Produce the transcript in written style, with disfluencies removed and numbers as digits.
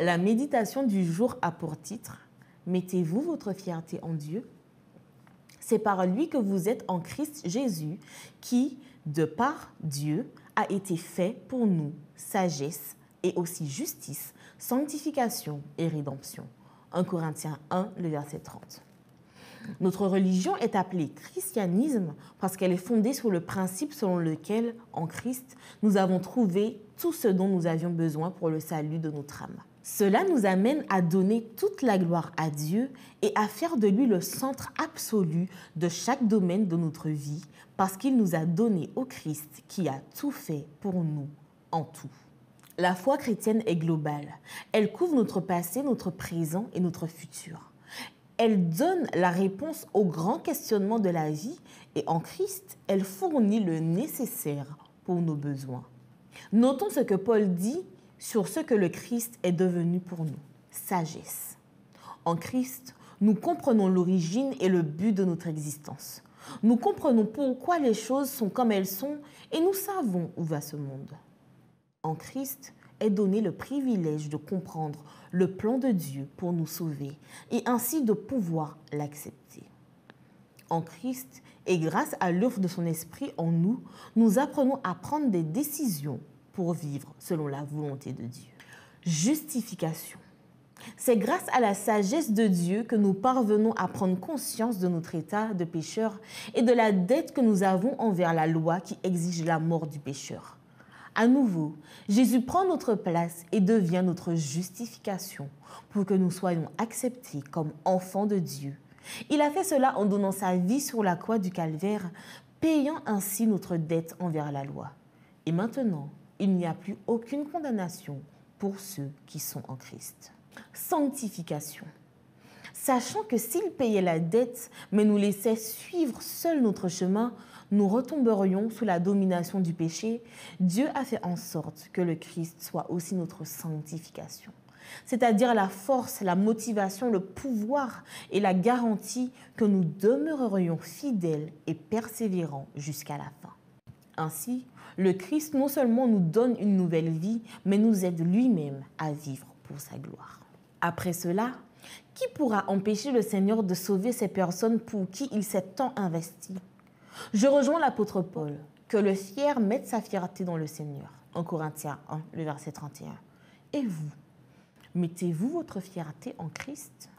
La méditation du jour a pour titre « Mettez-vous votre fierté en Dieu ?» C'est par lui que vous êtes en Christ Jésus qui, de par Dieu, a été fait pour nous sagesse et aussi justice, sanctification et rédemption. 1 Corinthiens 1, le verset 30. Notre religion est appelée christianisme parce qu'elle est fondée sur le principe selon lequel, en Christ, nous avons trouvé tout ce dont nous avions besoin pour le salut de notre âme. Cela nous amène à donner toute la gloire à Dieu et à faire de lui le centre absolu de chaque domaine de notre vie parce qu'il nous a donné au Christ qui a tout fait pour nous en tout. La foi chrétienne est globale. Elle couvre notre passé, notre présent et notre futur. Elle donne la réponse aux grands questionnements de la vie et en Christ, elle fournit le nécessaire pour nos besoins. Notons ce que Paul dit sur ce que le Christ est devenu pour nous. Sagesse. En Christ, nous comprenons l'origine et le but de notre existence. Nous comprenons pourquoi les choses sont comme elles sont et nous savons où va ce monde. En Christ est donné le privilège de comprendre le plan de Dieu pour nous sauver et ainsi de pouvoir l'accepter. En Christ et grâce à l'œuvre de son esprit en nous, nous apprenons à prendre des décisions pour vivre selon la volonté de Dieu. Justification. C'est grâce à la sagesse de Dieu que nous parvenons à prendre conscience de notre état de pécheur et de la dette que nous avons envers la loi qui exige la mort du pécheur. À nouveau, Jésus prend notre place et devient notre justification pour que nous soyons acceptés comme enfants de Dieu. Il a fait cela en donnant sa vie sur la croix du calvaire, payant ainsi notre dette envers la loi. Et maintenant, il n'y a plus aucune condamnation pour ceux qui sont en Christ. Sanctification. Sachant que s'il payait la dette, mais nous laissait suivre seul notre chemin, nous retomberions sous la domination du péché, Dieu a fait en sorte que le Christ soit aussi notre sanctification. C'est-à-dire la force, la motivation, le pouvoir et la garantie que nous demeurerions fidèles et persévérants jusqu'à la fin. Ainsi, le Christ non seulement nous donne une nouvelle vie, mais nous aide lui-même à vivre pour sa gloire. Après cela, qui pourra empêcher le Seigneur de sauver ces personnes pour qui il s'est tant investi? Je rejoins l'apôtre Paul, que le fier mette sa fierté dans le Seigneur. 1 Corinthiens 1, le verset 31. Et vous, mettez-vous votre fierté en Christ ?